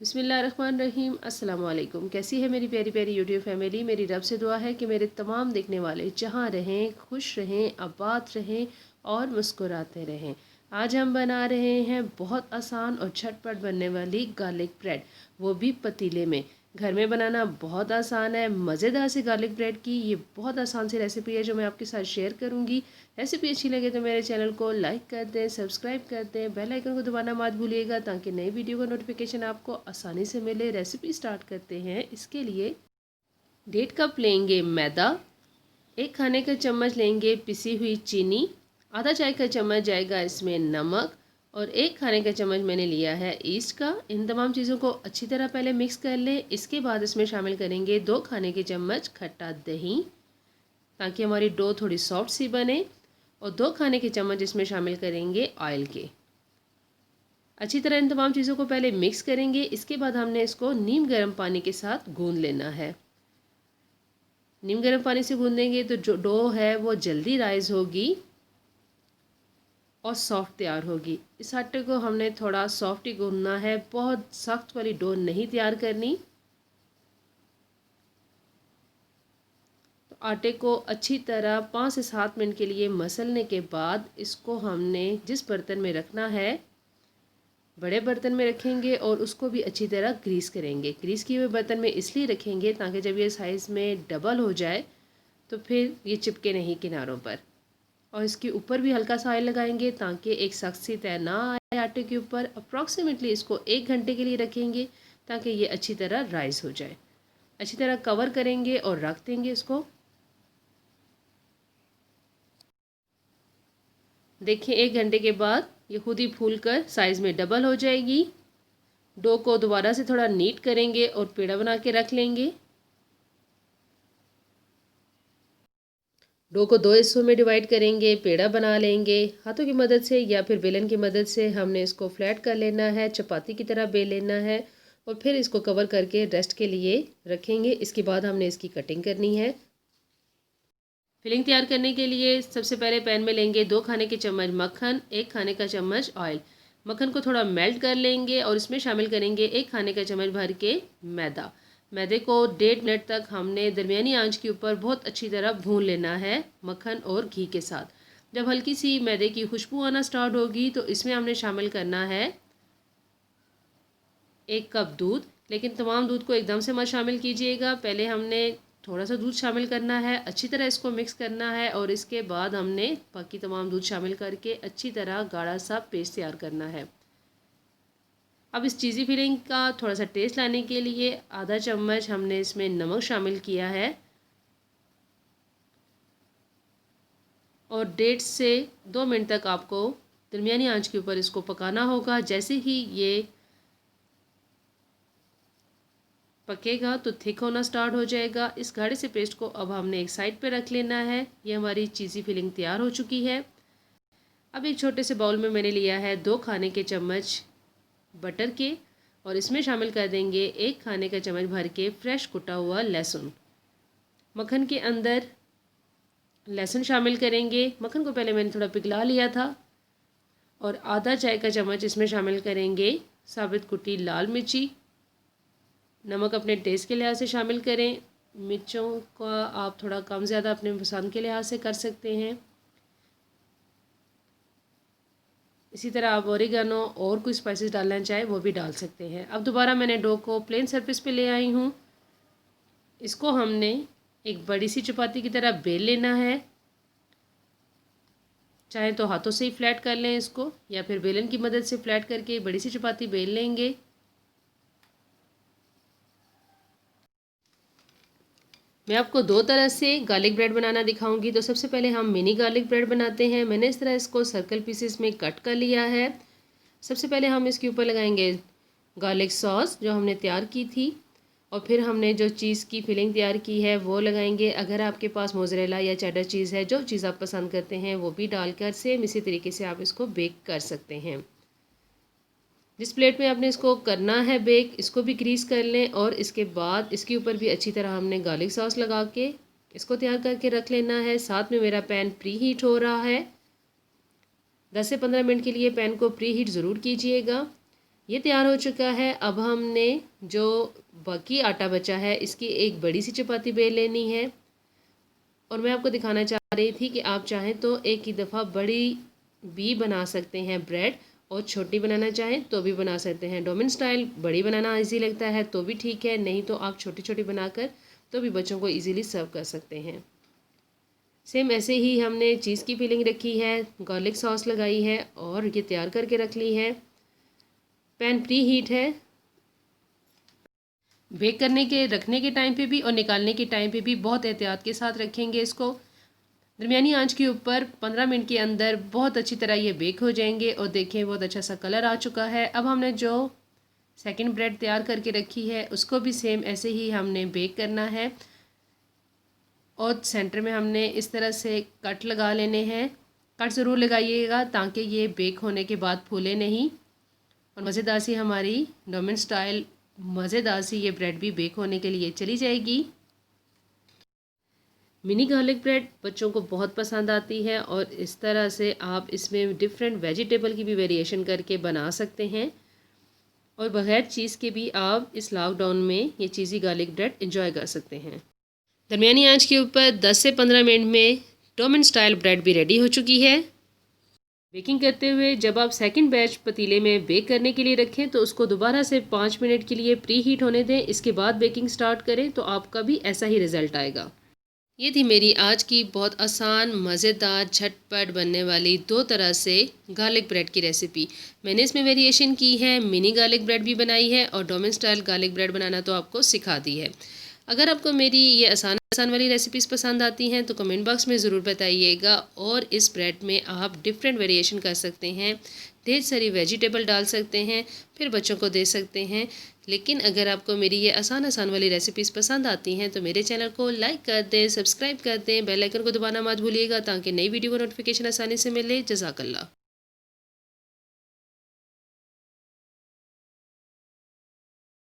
बिस्मिल्लाहिर्रहमानिर्रहीम। अस्सलाम वालेकुम। कैसी है मेरी प्यारी प्यारी यूट्यूब फैमिली। मेरी रब से दुआ है कि मेरे तमाम देखने वाले जहाँ रहें, खुश रहें, आबाद रहें और मुस्कुराते रहें। आज हम बना रहे हैं बहुत आसान और झटपट बनने वाली गार्लिक ब्रेड, वो भी पतीले में। घर में बनाना बहुत आसान है। मज़ेदार से गार्लिक ब्रेड की ये बहुत आसान सी रेसिपी है जो मैं आपके साथ शेयर करूँगी। रेसिपी अच्छी लगे तो मेरे चैनल को लाइक कर दें, सब्सक्राइब कर दें, बेल आइकन को दबाना मत भूलिएगा ताकि नई वीडियो का नोटिफिकेशन आपको आसानी से मिले। रेसिपी स्टार्ट करते हैं। इसके लिए 1.5 कप लेंगे मैदा, 1 खाने का चम्मच लेंगे पिसी हुई चीनी, आधा चाय का चम्मच जाएगा इसमें नमक और 1 खाने का चम्मच मैंने लिया है ईस्ट का। इन तमाम चीज़ों को अच्छी तरह पहले मिक्स कर लें। इसके बाद इसमें शामिल करेंगे 2 खाने के चम्मच खट्टा दही ताकि हमारी डो थोड़ी सॉफ्ट सी बने, और 2 खाने के चम्मच इसमें शामिल करेंगे ऑयल के। अच्छी तरह इन तमाम चीज़ों को पहले मिक्स करेंगे। इसके बाद हमने इसको नीम गर्म पानी के साथ गूंद लेना है। नीम गर्म पानी से गूंदेंगे तो जो डो है वो जल्दी राइज होगी और सॉफ्ट तैयार होगी। इस आटे को हमने थोड़ा सॉफ्ट ही गूंदना है, बहुत सख्त वाली डो नहीं तैयार करनी। तो आटे को अच्छी तरह 5 से 7 मिनट के लिए मसलने के बाद इसको हमने जिस बर्तन में रखना है, बड़े बर्तन में रखेंगे और उसको भी अच्छी तरह ग्रीस करेंगे। ग्रीस किए हुए बर्तन में इसलिए रखेंगे ताकि जब ये साइज़ में डबल हो जाए तो फिर ये चिपके नहीं किनारों पर। और इसके ऊपर भी हल्का सा ऑयल लगाएंगे ताकि एक सख्त सी तह ना आए आटे के ऊपर। अप्रॉक्सीमेटली इसको 1 घंटे के लिए रखेंगे ताकि ये अच्छी तरह राइस हो जाए। अच्छी तरह कवर करेंगे और रख देंगे इसको। देखिए 1 घंटे के बाद ये खुद ही फूल कर साइज़ में डबल हो जाएगी। डो को दोबारा से थोड़ा नीट करेंगे और पेड़ा बना के रख लेंगे। डो को 2 हिस्सों में डिवाइड करेंगे, पेड़ा बना लेंगे। हाथों की मदद से या फिर बेलन की मदद से हमने इसको फ्लैट कर लेना है, चपाती की तरह बेल लेना है और फिर इसको कवर करके रेस्ट के लिए रखेंगे। इसके बाद हमने इसकी कटिंग करनी है। फिलिंग तैयार करने के लिए सबसे पहले पैन में लेंगे 2 खाने के चम्मच मक्खन, 1 खाने का चम्मच ऑयल। मक्खन को थोड़ा मेल्ट कर लेंगे और इसमें शामिल करेंगे 1 खाने का चम्मच भर के मैदा। मैदे को 1.5 मिनट तक हमने दरमियानी आंच के ऊपर बहुत अच्छी तरह भून लेना है मक्खन और घी के साथ। जब हल्की सी मैदे की खुशबू आना स्टार्ट होगी तो इसमें हमने शामिल करना है 1 कप दूध। लेकिन तमाम दूध को एकदम से मत शामिल कीजिएगा। पहले हमने थोड़ा सा दूध शामिल करना है, अच्छी तरह इसको मिक्स करना है और इसके बाद हमने बाकी तमाम दूध शामिल करके अच्छी तरह गाढ़ा सा पेस्ट तैयार करना है। अब इस चीज़ी फिलिंग का थोड़ा सा टेस्ट लाने के लिए आधा चम्मच हमने इसमें नमक शामिल किया है और 1.5 से 2 मिनट तक आपको दरमियानी आंच के ऊपर इसको पकाना होगा। जैसे ही ये पकेगा तो थिक होना स्टार्ट हो जाएगा। इस गाढ़े से पेस्ट को अब हमने एक साइड पे रख लेना है। ये हमारी चीज़ी फिलिंग तैयार हो चुकी है। अब एक छोटे से बाउल में मैंने लिया है 2 खाने के चम्मच बटर के और इसमें शामिल कर देंगे 1 खाने का चम्मच भर के फ्रेश कुटा हुआ लहसुन। मक्खन के अंदर लहसुन शामिल करेंगे। मक्खन को पहले मैंने थोड़ा पिघला लिया था और आधा चाय का चम्मच इसमें शामिल करेंगे साबित कुटी लाल मिर्ची। नमक अपने टेस्ट के लिहाज से शामिल करें। मिर्चों का आप थोड़ा कम ज़्यादा अपने पसंद के लिहाज से कर सकते हैं। इसी तरह आप ओरिगानो और कोई स्पाइसेस डालना चाहे वो भी डाल सकते हैं। अब दोबारा मैंने डो को प्लेन सरफेस पे ले आई हूँ। इसको हमने एक बड़ी सी चपाती की तरह बेल लेना है। चाहे तो हाथों से ही फ्लैट कर लें इसको या फिर बेलन की मदद से फ्लैट करके बड़ी सी चपाती बेल लेंगे। मैं आपको 2 तरह से गार्लिक ब्रेड बनाना दिखाऊंगी। तो सबसे पहले हम मिनी गार्लिक ब्रेड बनाते हैं। मैंने इस तरह इसको सर्कल पीसेस में कट कर लिया है। सबसे पहले हम इसके ऊपर लगाएंगे गार्लिक सॉस जो हमने तैयार की थी और फिर हमने जो चीज़ की फिलिंग तैयार की है वो लगाएंगे। अगर आपके पास मोज़रेला या चेडर चीज़ है, जो चीज़ आप पसंद करते हैं वो भी डालकर सेम इसी तरीके से आप इसको बेक कर सकते हैं। जिस प्लेट में आपने इसको करना है बेक, इसको भी ग्रीस कर लें और इसके बाद इसके ऊपर भी अच्छी तरह हमने गार्लिक सॉस लगा के इसको तैयार करके रख लेना है। साथ में मेरा पैन प्री हीट हो रहा है। 10 से 15 मिनट के लिए पैन को प्री हीट ज़रूर कीजिएगा। ये तैयार हो चुका है। अब हमने जो बाकी आटा बचा है इसकी एक बड़ी सी चपाती बेल लेनी है। और मैं आपको दिखाना चाह रही थी कि आप चाहें तो एक ही दफ़ा बड़ी भी बना सकते हैं ब्रेड, और छोटी बनाना चाहें तो भी बना सकते हैं। डोमिन स्टाइल बड़ी बनाना इजी लगता है तो भी ठीक है, नहीं तो आप छोटी छोटी बनाकर तो भी बच्चों को इजीली सर्व कर सकते हैं। सेम ऐसे ही हमने चीज़ की फिलिंग रखी है, गार्लिक सॉस लगाई है और ये तैयार करके रख ली है। पैन प्री हीट है। बेक करने के रखने के टाइम पे भी और निकालने के टाइम पे भी बहुत एहतियात के साथ रखेंगे इसको। दरमियानी आंच के ऊपर 15 मिनट के अंदर बहुत अच्छी तरह ये बेक हो जाएंगे। और देखिए बहुत अच्छा सा कलर आ चुका है। अब हमने जो सेकंड ब्रेड तैयार करके रखी है उसको भी सेम ऐसे ही हमने बेक करना है। और सेंटर में हमने इस तरह से कट लगा लेने हैं। कट ज़रूर लगाइएगा ताकि ये बेक होने के बाद फूले नहीं। और मज़ेदार सी हमारी डोमिन स्टाइल मज़ेदार सी ये ब्रेड भी बेक होने के लिए चली जाएगी। मिनी गार्लिक ब्रेड बच्चों को बहुत पसंद आती है और इस तरह से आप इसमें डिफरेंट वेजिटेबल की भी वेरिएशन करके बना सकते हैं। और बग़ैर चीज़ के भी आप इस लॉकडाउन में ये चीज़ी गार्लिक ब्रेड एंजॉय कर सकते हैं। दरमियानी आंच के ऊपर 10 से 15 मिनट में डोमिन स्टाइल ब्रेड भी रेडी हो चुकी है। बेकिंग करते हुए जब आप सेकंड बैच पतीले में बेक करने के लिए रखें तो उसको दोबारा से 5 मिनट के लिए प्री हीट होने दें। इसके बाद बेकिंग स्टार्ट करें तो आपका भी ऐसा ही रिज़ल्ट आएगा। ये थी मेरी आज की बहुत आसान मज़ेदार झटपट बनने वाली 2 तरह से गार्लिक ब्रेड की रेसिपी। मैंने इसमें वेरिएशन की है, मिनी गार्लिक ब्रेड भी बनाई है और डोमिन स्टाइल गार्लिक ब्रेड बनाना तो आपको सिखा दी है। अगर आपको मेरी ये आसान वाली रेसिपीज़ पसंद आती हैं तो कमेंट बॉक्स में ज़रूर बताइएगा। और इस ब्रेड में आप डिफरेंट वेरिएशन कर सकते हैं, ढेर सारी वेजिटेबल डाल सकते हैं, फिर बच्चों को दे सकते हैं। लेकिन अगर आपको मेरी ये आसान वाली रेसिपीज़ पसंद आती हैं तो मेरे चैनल को लाइक कर दें, सब्सक्राइब कर दें, बेल आइकन को दबाना मत भूलिएगा ताकि नई वीडियो का नोटिफिकेशन आसानी से मिले। जज़ाकल्लाह।